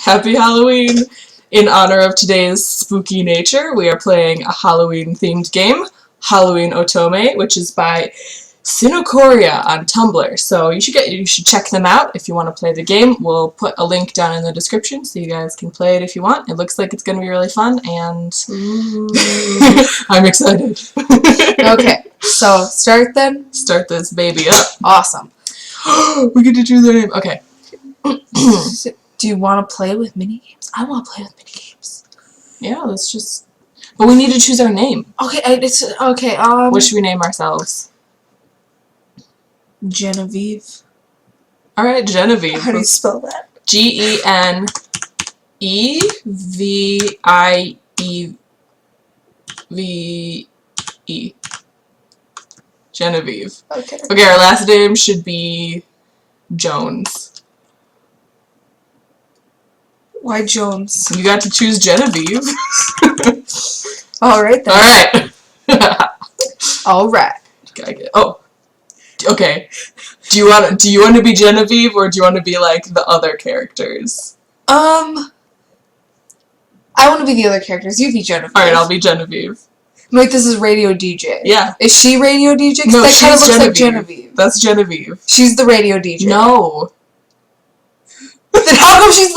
Happy Halloween! In honor of today's spooky nature, we are playing a Halloween-themed game, Halloween Otome, which is by Sinocoria on Tumblr. So you should check them out if you want to play the game. We'll put a link down in the description so you guys can play it if you want. It looks like it's going to be really fun, and I'm excited. Okay, so start then? Start this baby up. Awesome. We get to choose our name. Okay. Do you want to play with minigames? I want to play with minigames. Yeah, let's just... But we need to choose our name. Okay, okay, What should we name ourselves? Genevieve. Alright, Genevieve. How do you spell that? Genevieve. Genevieve. Okay. Okay, our last name should be Jones. Why Jones? You got to choose Genevieve. Alright then. Alright. Alright. Oh. Okay. Do you want to be Genevieve, or do you want to be like the other characters? I want to be the other characters. You be Genevieve. Alright, I'll be Genevieve. Like, this is Radio DJ. Yeah. Is she Radio DJ? No, that she's kind of looks Genevieve. like Genevieve. That's Genevieve. She's the Radio DJ. No. Then how come she's...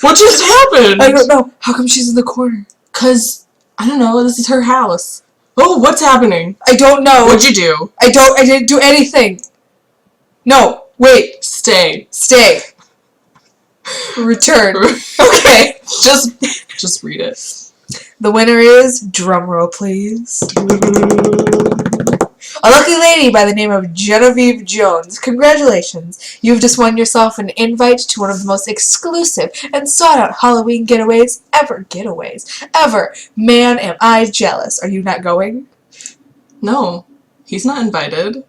What just happened? I don't know. How come she's in the corner? 'Cause, I don't know, this is her house. Oh, what's happening? I don't know. What'd you do? I didn't do anything. No, wait. Stay. Stay. Return. Okay. Just read it. The winner is, drumroll please, a lucky lady by the name of Genevieve Jones. Congratulations. You've just won yourself an invite to one of the most exclusive and sought-out Halloween getaways ever. Man, am I jealous. Are you not going? No. He's not invited.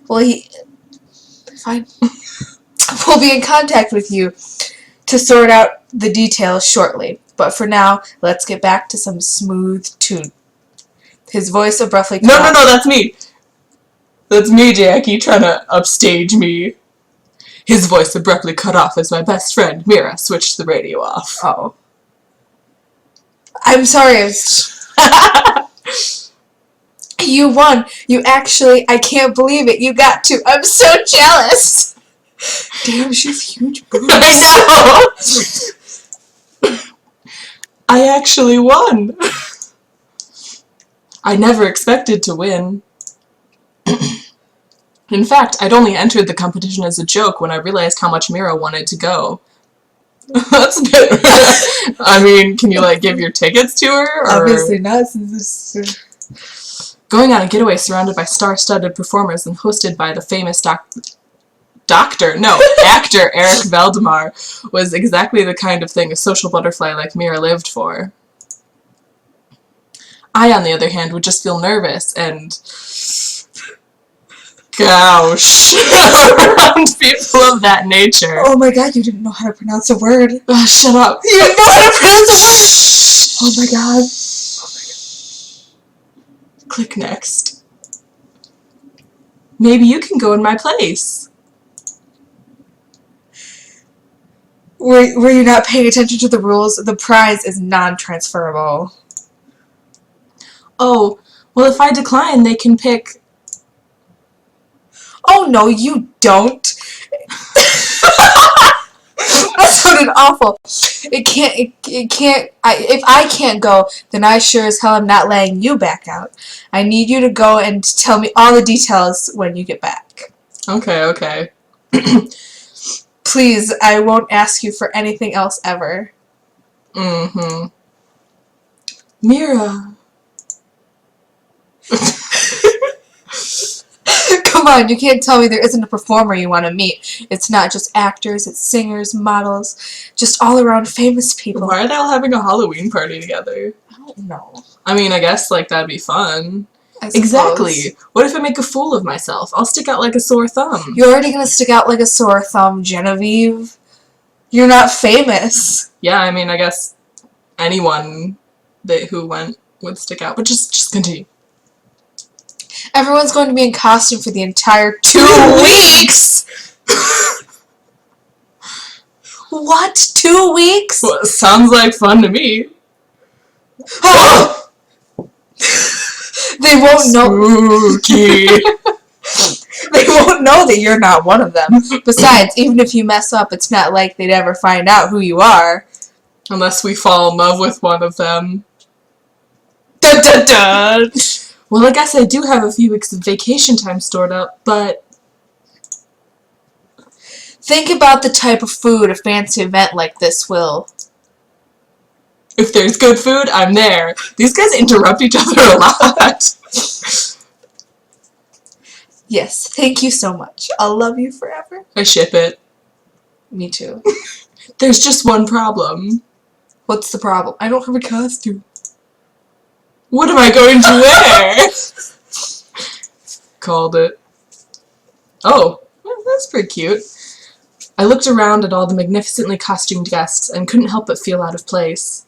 Well, fine. We'll be in contact with you to sort out the details shortly. But for now, let's get back to some smooth tune. His voice abruptly cut off. No, that's me. That's me, Jackie, trying to upstage me. His voice abruptly cut off as my best friend, Mira, switched the radio off. Oh. I'm sorry. You won. You actually, I can't believe it. You got to. I'm so jealous. Damn, she's huge boobs. I know! I actually won. I never expected to win. In fact, I'd only entered the competition as a joke when I realized how much Mira wanted to go. That's a bit... I mean, can you, like, give your tickets to her? Or... Obviously not, since this... Going on a getaway surrounded by star-studded performers and hosted by the famous actor Eric Valdemar was exactly the kind of thing a social butterfly like Mira lived for. I, on the other hand, would just feel nervous and gouche around people of that nature. Oh my god, you didn't know how to pronounce a word. Shut up. You didn't know how to pronounce a word! Oh my god. Click next. Maybe you can go in my place. Were you not paying attention to the rules? The prize is non-transferable. Oh, well, if I decline, they can pick... Oh, no, you don't. That sounded awful. It can't, if I can't go, then I sure as hell am not letting you back out. I need you to go and tell me all the details when you get back. Okay. Please, I won't ask you for anything else ever. Mm-hmm. Mira. Come on, you can't tell me there isn't a performer you want to meet. It's not just actors, it's singers, models, just all around famous people. Why are they all having a Halloween party together? I don't know. I mean, I guess, like, that'd be fun. I Exactly. What if I make a fool of myself? I'll stick out like a sore thumb. You're already gonna stick out like a sore thumb, Genevieve. You're not famous. Yeah, I mean, I guess anyone who went would stick out. But just continue. Everyone's going to be in costume for the entire 2 weeks! What? 2 weeks? Well, sounds like fun to me. Oh! They won't know. Spooky. They won't know that you're not one of them. Besides, even if you mess up, it's not like they'd ever find out who you are. Unless we fall in love with one of them. Dun dun dun! Well, I guess I do have a few weeks of vacation time stored up, but... Think about the type of food a fancy event like this will. If there's good food, I'm there. These guys interrupt each other a lot. Yes, thank you so much. I'll love you forever. I ship it. Me too. There's just one problem. What's the problem? I don't have a costume. What am I going to wear? Called it. Oh, well, that's pretty cute. I looked around at all the magnificently costumed guests and couldn't help but feel out of place.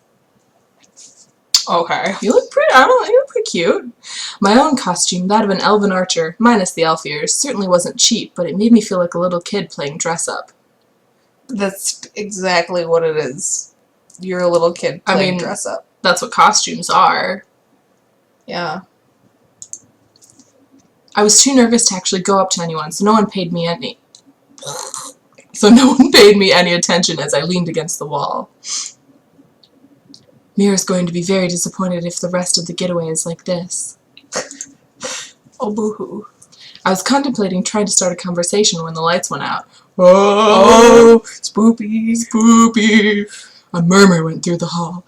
Okay. You look pretty, I don't know, you look pretty cute. My own costume, that of an elven archer, minus the elf ears, certainly wasn't cheap, but it made me feel like a little kid playing dress-up. That's exactly what it is. You're a little kid playing dress up. That's what costumes are. Yeah. I was too nervous to actually go up to anyone, so no one paid me any attention as I leaned against the wall. Mira's going to be very disappointed if the rest of the getaway is like this. Oh, boo-hoo. I was contemplating trying to start a conversation when the lights went out. Oh, spoopy, spoopy. A murmur went through the hall.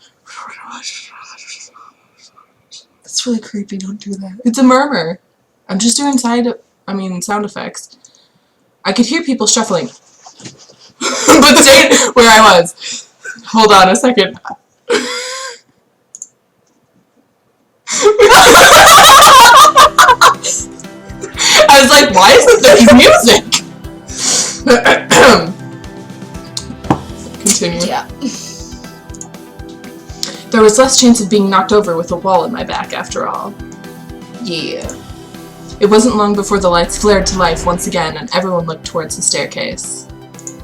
That's really creepy. Don't do that. It's a murmur. I'm just doing sound effects. I could hear people shuffling. But stay where I was. Hold on a second. I was like, why isn't there music? Continue. Yeah. There was less chance of being knocked over with a wall in my back, after all. Yeah. It wasn't long before the lights flared to life once again, and everyone looked towards the staircase.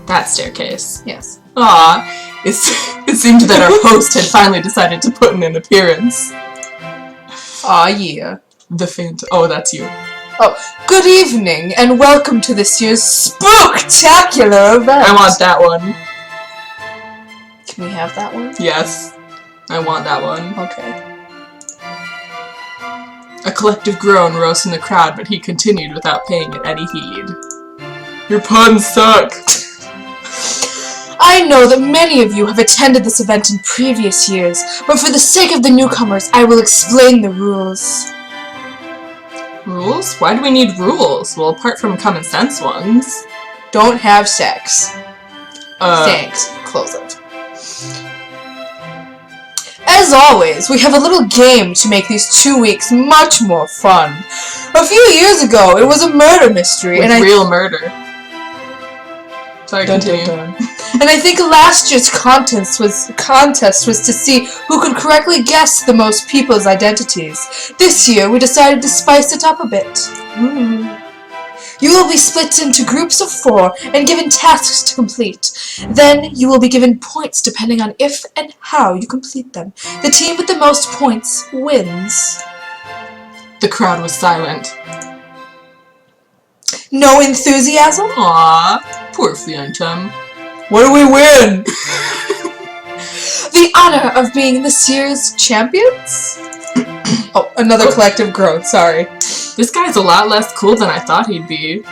That staircase. Yes. Ah, it seemed that our host had finally decided to put in an appearance. Aw, yeah. Oh, that's you. Oh, good evening, and welcome to this year's spooktacular event. I want that one. Can we have that one? Yes. I want that one. Okay. A collective groan rose from the crowd, but he continued without paying it any heed. Your puns suck! I know that many of you have attended this event in previous years, but for the sake of the newcomers, I will explain the rules. Rules? Why do we need rules? Well, apart from common sense ones. Don't have sex. Thanks. Close it. As always, we have a little game to make these 2 weeks much more fun. A few years ago, it was a murder mystery, With real murder. Sorry, continue. Dun. And I think last year's contest was to see who could correctly guess the most people's identities. This year, we decided to spice it up a bit. You will be split into groups of 4 and given tasks to complete. Then you will be given points depending on if and how you complete them. The team with the most points wins. The crowd was silent. No enthusiasm? Aww, poor Phantom. What do we win? The honor of being this year's champions? Oh, another collective groan, sorry. This guy's a lot less cool than I thought he'd be.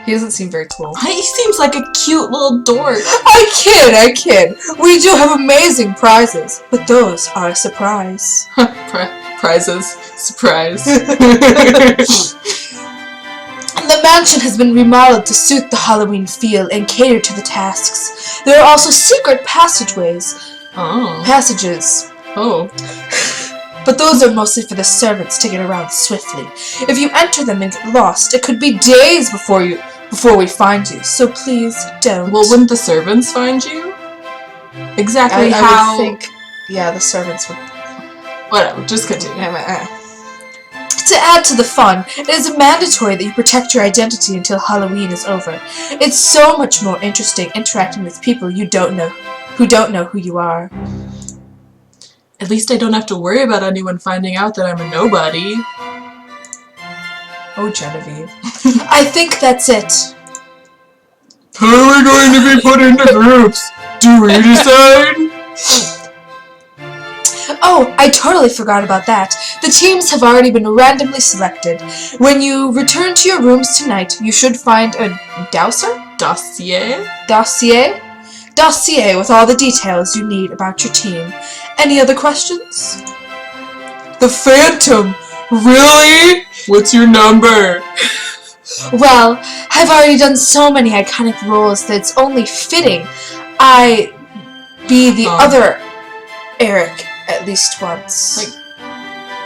He doesn't seem very cool. He seems like a cute little dork. I kid. We do have amazing prizes, but those are a surprise. Prizes. Surprise. The mansion has been remodeled to suit the Halloween feel and cater to the tasks. There are also secret passageways. Passages. Oh. But those are mostly for the servants to get around swiftly. If you enter them and get lost, it could be days before we find you. So please don't. Well, wouldn't the servants find you? Exactly I how? would think, yeah, the servants would. Whatever. Just continue. To add to the fun, it is mandatory that you protect your identity until Halloween is over. It's so much more interesting interacting with people who don't know who you are. At least I don't have to worry about anyone finding out that I'm a nobody. Oh, Genevieve. I think that's it. How are we going to be put into groups? Do we decide? Oh, I totally forgot about that. The teams have already been randomly selected. When you return to your rooms tonight, you should find a dossier with all the details you need about your team. Any other questions? The Phantom? Really? What's your number? Well, I've already done so many iconic roles that it's only fitting I be the other Eric at least once.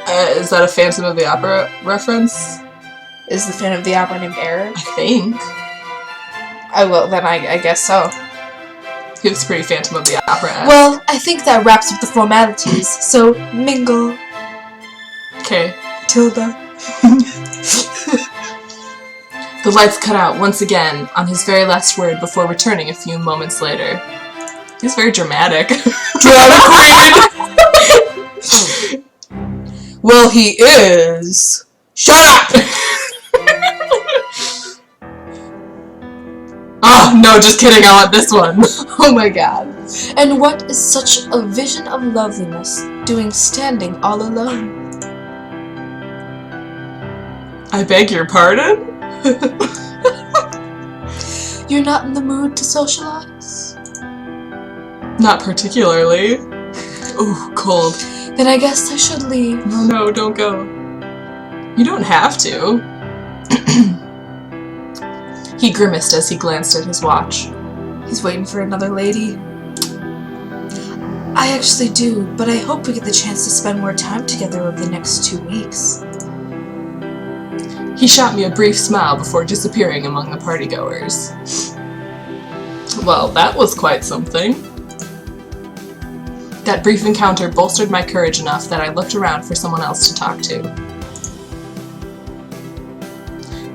Is that a Phantom of the Opera reference? Is the Phantom of the Opera named Eric? I think. I guess so. He was pretty Phantom of the Opera-esque. Well, I think that wraps up the formalities, so mingle. Okay. Tilda. The lights cut out once again on his very last word before returning a few moments later. He's very dramatic. Drama queen! Well, he is. Shut up! Oh, no, just kidding, I want this one. Oh my god. And what is such a vision of loveliness doing standing all alone? I beg your pardon? You're not in the mood to socialize? Not particularly. Ooh, cold. Then I guess I should leave. No, don't go. You don't have to. He grimaced as he glanced at his watch. He's waiting for another lady. I actually do, but I hope we get the chance to spend more time together over the next 2 weeks. He shot me a brief smile before disappearing among the partygoers. Well, that was quite something. That brief encounter bolstered my courage enough that I looked around for someone else to talk to.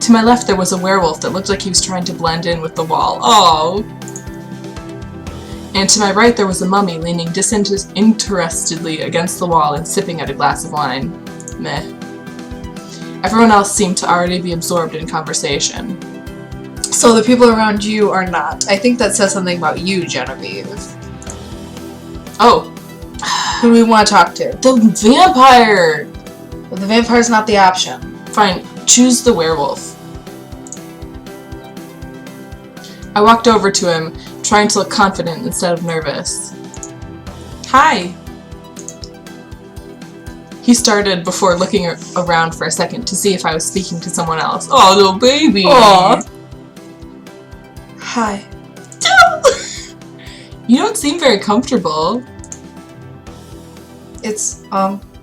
To my left there was a werewolf that looked like he was trying to blend in with the wall. Oh. And to my right there was a mummy leaning disinterestedly against the wall and sipping at a glass of wine. Meh. Everyone else seemed to already be absorbed in conversation. So the people around you are not. I think that says something about you, Genevieve. Oh. Who do we want to talk to? The vampire! Well, the vampire's not the option. Fine, choose the werewolf. I walked over to him, trying to look confident instead of nervous. Hi! He started before looking around for a second to see if I was speaking to someone else. Oh, little baby! Aww. Hi. You don't seem very comfortable. It's,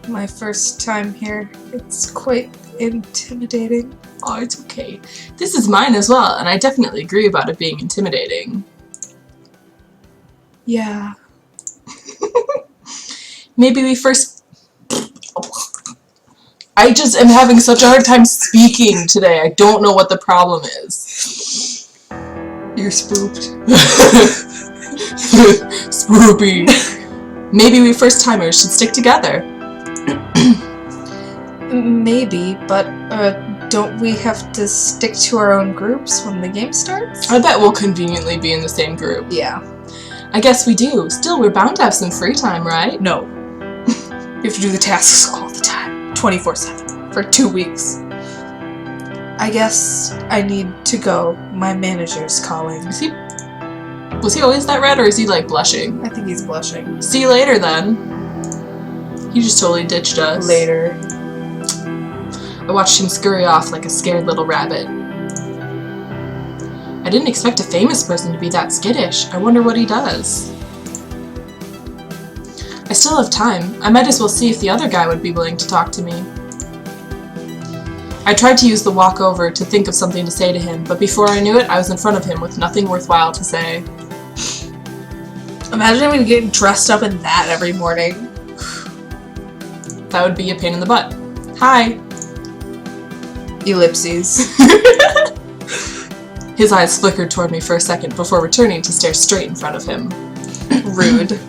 my first time here. It's quite intimidating. Oh, it's okay. This is mine as well, and I definitely agree about it being intimidating. Yeah. Maybe we first... I just am having such a hard time speaking today. I don't know what the problem is. You're spooked. Spoopy. Maybe we first-timers should stick together. Maybe, but, don't we have to stick to our own groups when the game starts? I bet we'll conveniently be in the same group. Yeah. I guess we do. Still, we're bound to have some free time, right? No. You have to do the tasks all the time. 24/7. For 2 weeks. I guess I need to go. My manager's calling. Was he always that red, or is he, like, blushing? I think he's blushing. See you later, then. He just totally ditched us. Later. I watched him scurry off like a scared little rabbit. I didn't expect a famous person to be that skittish. I wonder what he does. I still have time. I might as well see if the other guy would be willing to talk to me. I tried to use the walk over to think of something to say to him, but before I knew it, I was in front of him with nothing worthwhile to say. Imagine having to get dressed up in that every morning. That would be a pain in the butt. Hi. Ellipses. His eyes flickered toward me for a second before returning to stare straight in front of him. Rude.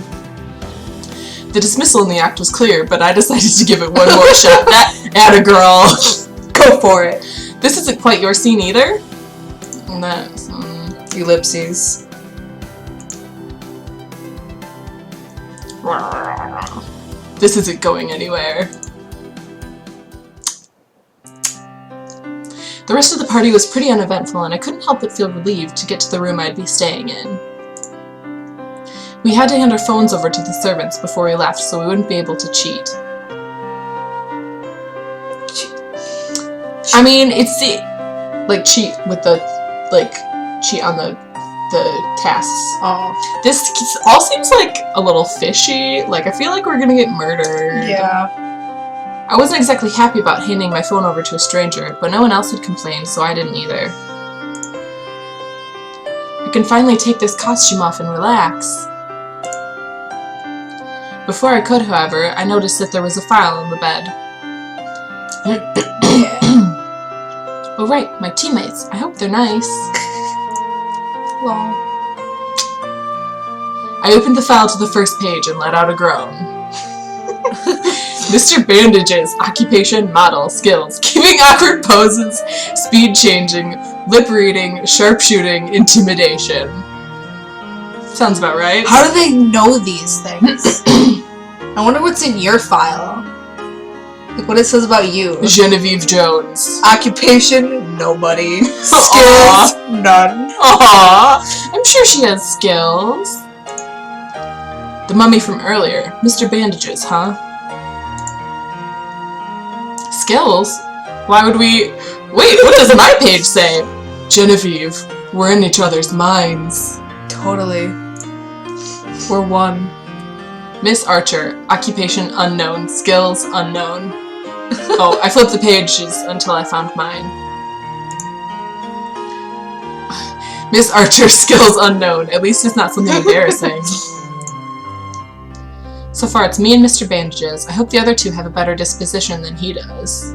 The dismissal in the act was clear, but I decided to give it one more shot. Atta girl. Go for it. This isn't quite your scene either. That's Ellipses. This isn't going anywhere. The rest of the party was pretty uneventful, and I couldn't help but feel relieved to get to the room I'd be staying in. We had to hand our phones over to the servants before we left, so we wouldn't be able to cheat. I mean, it's like cheat with the cheat on the tasks. Oh. This all seems like a little fishy. Like, I feel like we're gonna get murdered. Yeah. I wasn't exactly happy about handing my phone over to a stranger, but no one else had complained, so I didn't either. I can finally take this costume off and relax. Before I could, however, I noticed that there was a file on the bed. Oh right, my teammates. I hope they're nice. Well. I opened the file to the first page and let out a groan. Mr. Bandages, occupation, model, skills, keeping awkward poses, speed changing, lip reading, sharpshooting, intimidation. Sounds about right. How do they know these things? I wonder what's in your file. Like what it says about you. Genevieve Jones. Occupation, nobody. Skills, Aww. none. Aww, I'm sure she has skills. The mummy from earlier, Mr. Bandages, huh? Skills? Why would we... Wait, what does my page say? Genevieve, we're in each other's minds. Totally. We're one. Miss Archer, occupation unknown, skills unknown. Oh, I flipped the pages until I found mine. Miss Archer, skills unknown. At least it's not something embarrassing. So far, it's me and Mr. Bandages. I hope the other two have a better disposition than he does.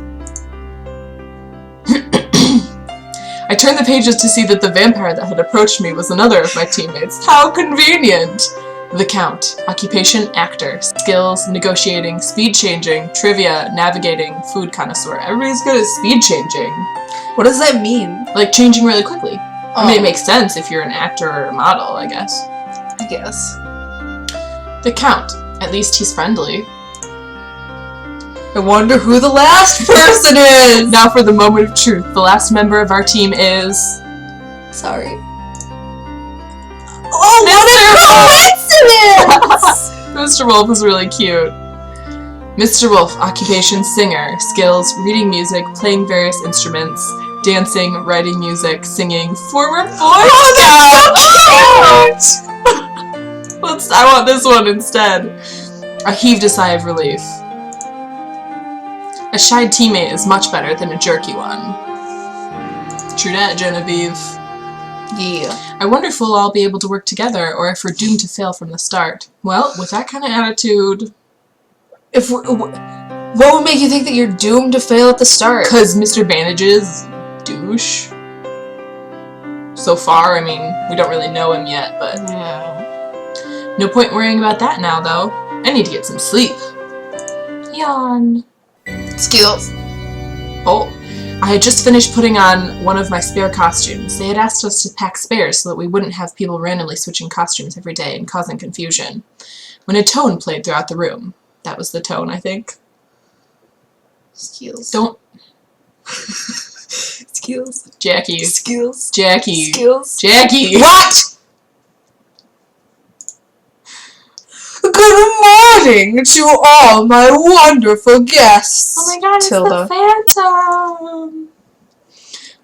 I turned the pages to see that the vampire that had approached me was another of my teammates. How convenient! The Count. Occupation, actor. Skills, negotiating, speed changing, trivia, navigating, food connoisseur. Everybody's good at speed changing. What does that mean? Like, changing really quickly. Oh. I mean, it makes sense if you're an actor or a model, I guess. I guess. The Count. At least he's friendly. I wonder who the last person is! Now for the moment of truth. The last member of our team is... Sorry. Oh, what a coincidence! Mr. Wolf is really cute. Mr. Wolf, occupation, singer. Skills, reading music, playing various instruments, dancing, writing music, singing, former Boy Scout! I want this one instead. I heaved a sigh of relief. A shy teammate is much better than a jerky one. True that, Genevieve. Yeah. I wonder if we'll all be able to work together, or if we're doomed to fail from the start. Well, with that kind of attitude... What would make you think that you're doomed to fail at the start? Because Mr. Bandages, douche. So far, I mean, we don't really know him yet, but... Yeah. No point worrying about that now, though. I need to get some sleep. Yawn. Skills. Oh, I had just finished putting on one of my spare costumes. They had asked us to pack spares so that we wouldn't have people randomly switching costumes every day and causing confusion. When a tone played throughout the room. That was the tone, I think. Skills. Don't... Skills. Jackie. Skills. Jackie. Skills. Jackie! What?! Good morning to all my wonderful guests. Oh my god, it's Tilda. the Phantom!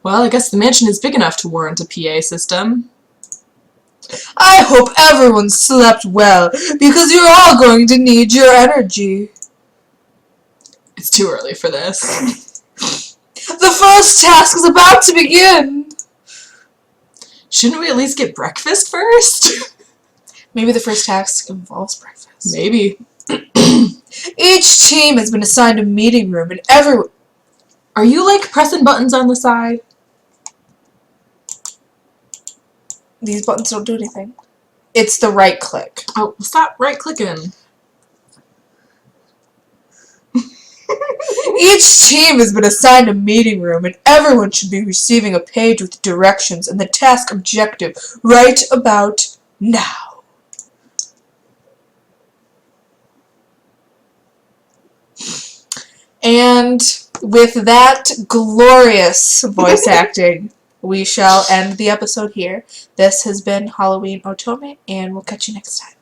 Well, I guess the mansion is big enough to warrant a PA system. I hope everyone slept well, because you're all going to need your energy. It's too early for this. The first task is about to begin. Shouldn't we at least get breakfast first? Maybe the first task involves breakfast. Maybe. Each team has been assigned a meeting room, and Are you, like, pressing buttons on the side? These buttons don't do anything. It's the right click. Oh, stop right-clicking. Each team has been assigned a meeting room, and everyone should be receiving a page with directions and the task objective right about now. And with that glorious voice acting, we shall end the episode here. This has been Halloween Otome, and we'll catch you next time.